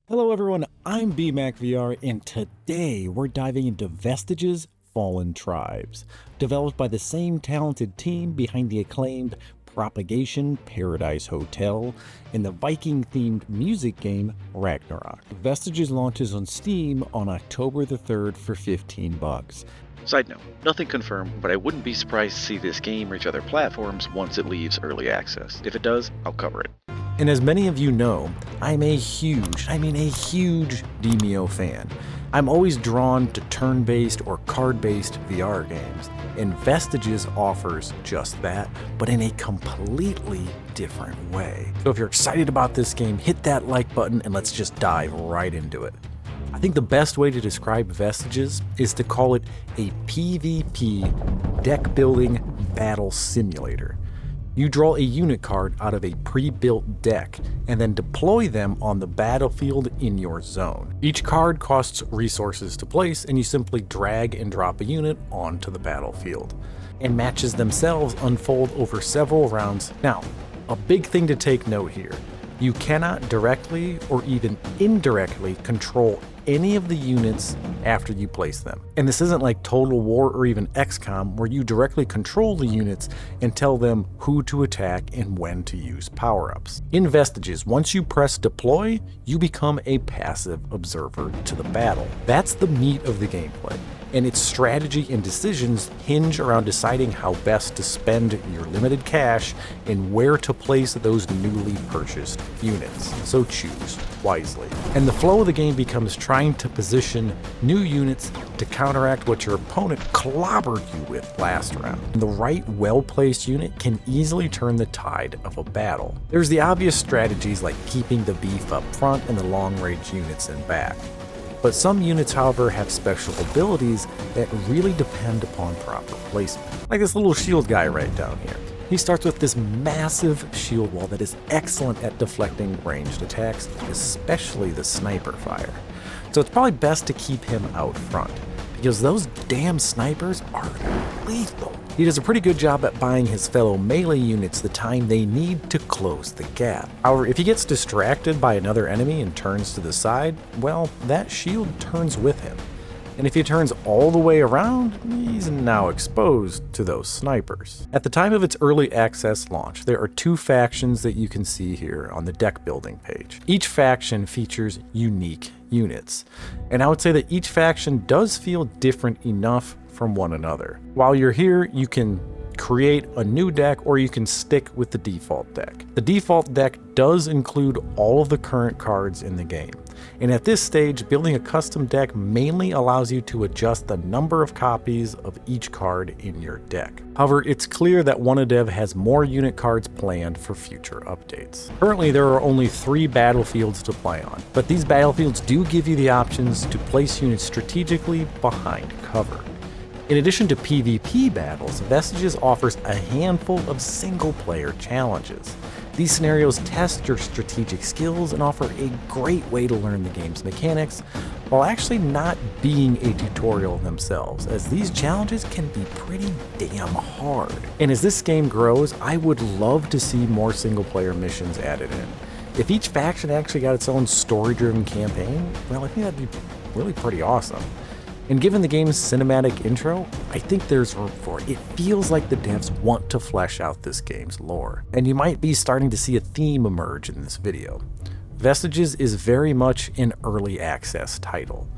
Hello everyone, I'm bmackVR, and today we're diving into Vestiges Fallen Tribes, developed by the same talented team behind the acclaimed Propagation Paradise Hotel and the Viking-themed music game Ragnarok. Vestiges launches on Steam on October the 3rd for $15. Side note, nothing confirmed, but I wouldn't be surprised to see this game reach other platforms once it leaves early access. If it does, I'll cover it. And as many of you know, I'm a huge Demio fan. I'm always drawn to turn-based or card-based VR games, and Vestiges offers just that, but in a completely different way. So if you're excited about this game, hit that like button and let's just dive right into it. I think the best way to describe Vestiges is to call it a PvP deck building battle simulator. You draw a unit card out of a pre-built deck and then deploy them on the battlefield in your zone. Each card costs resources to place, and you simply drag and drop a unit onto the battlefield. And matches themselves unfold over several rounds. Now, a big thing to take note here. You cannot directly or even indirectly control any of the units after you place them. And this isn't like Total War or even XCOM, where you directly control the units and tell them who to attack and when to use power-ups. In Vestiges, once you press deploy, you become a passive observer to the battle. That's the meat of the gameplay, and its strategy and decisions hinge around deciding how best to spend your limited cash and where to place those newly purchased units. So choose wisely. And the flow of the game becomes trying to position new units to counteract what your opponent clobbered you with last round. And the right, well-placed unit can easily turn the tide of a battle. There's the obvious strategies like keeping the beef up front and the long-range units in back. But some units, however, have special abilities that really depend upon proper placement. Like this little shield guy right down here. He starts with this massive shield wall that is excellent at deflecting ranged attacks, especially the sniper fire. So it's probably best to keep him out front, because those damn snipers are lethal. He does a pretty good job at buying his fellow melee units the time they need to close the gap. However, if he gets distracted by another enemy and turns to the side, well, that shield turns with him. And if he turns all the way around, he's now exposed to those snipers. At the time of its early access launch, there are two factions that you can see here on the deck building page. Each faction features unique units, and I would say that each faction does feel different enough from one another. While you're here, you can create a new deck or you can stick with the default deck. The default deck does include all of the current cards in the game, and at this stage, building a custom deck mainly allows you to adjust the number of copies of each card in your deck. However, it's clear that WannaDev has more unit cards planned for future updates. Currently, there are only 3 battlefields to play on, but these battlefields do give you the options to place units strategically behind cover. In addition to PvP battles, Vestiges offers a handful of single-player challenges. These scenarios test your strategic skills and offer a great way to learn the game's mechanics, while actually not being a tutorial themselves, as these challenges can be pretty damn hard. And as this game grows, I would love to see more single-player missions added in. If each faction actually got its own story-driven campaign, well, I think that'd be really pretty awesome. And given the game's cinematic intro, I think there's room for it. It feels like the devs want to flesh out this game's lore, and you might be starting to see a theme emerge in this video. Vestiges is very much an early access title.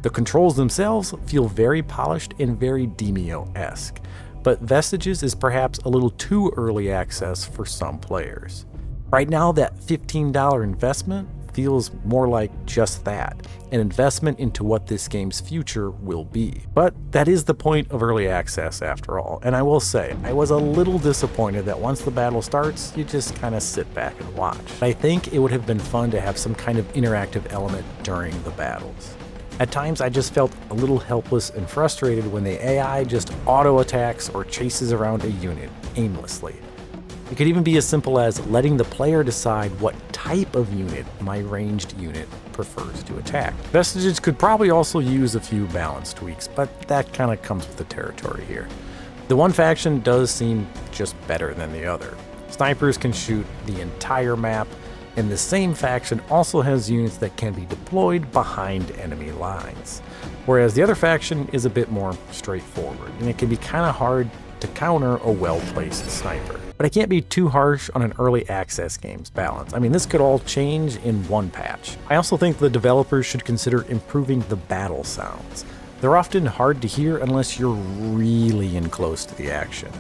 The controls themselves feel very polished and very Demio-esque, but Vestiges is perhaps a little too early access for some players. Right now, that $15 investment feels more like just that, an investment into what this game's future will be. But that is the point of early access after all, and I will say, I was a little disappointed that once the battle starts, you just kind of sit back and watch. I think it would have been fun to have some kind of interactive element during the battles. At times, I just felt a little helpless and frustrated when the AI just auto-attacks or chases around a unit aimlessly. It could even be as simple as letting the player decide what type of unit my ranged unit prefers to attack. Vestiges could probably also use a few balance tweaks, but that kind of comes with the territory here. The one faction does seem just better than the other. Snipers can shoot the entire map, And the same faction also has units that can be deployed behind enemy lines. Whereas the other faction is a bit more straightforward, and it can be kind of hard to counter a well-placed sniper. But I can't be too harsh on an early access game's balance. I mean, this could all change in one patch. I also think the developers should consider improving the battle sounds. They're often hard to hear unless you're really in close to the action,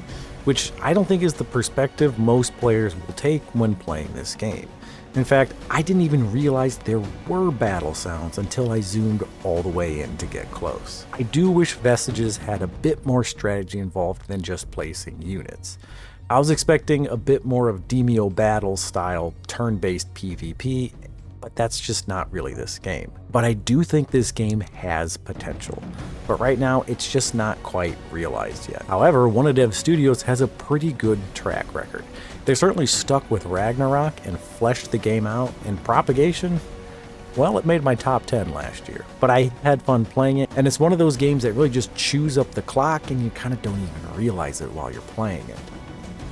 which I don't think is the perspective most players will take when playing this game. In fact, I didn't even realize there were battle sounds until I zoomed all the way in to get close. I do wish Vestiges had a bit more strategy involved than just placing units. I was expecting a bit more of Demeo battle style turn-based PvP, but that's just not really this game. But I do think this game has potential, but right now it's just not quite realized yet. However, Dev Studios has a pretty good track record. They certainly stuck with Ragnarok and fleshed the game out, and Propagation, well, it made my top 10 last year. But I had fun playing it, and it's one of those games that really just chews up the clock and you kind of don't even realize it while you're playing it.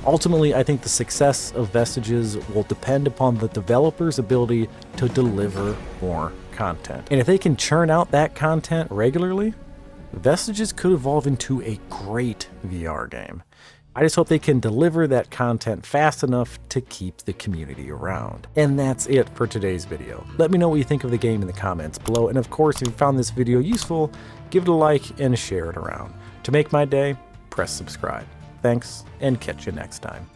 Ultimately, I think the success of Vestiges will depend upon the developer's ability to deliver more content. And if they can churn out that content regularly, Vestiges could evolve into a great VR game. I just hope they can deliver that content fast enough to keep the community around. And that's it for today's video. Let me know what you think of the game in the comments below, and of course, if you found this video useful, give it a like and share it around. To make my day, press subscribe. Thanks, and catch you next time.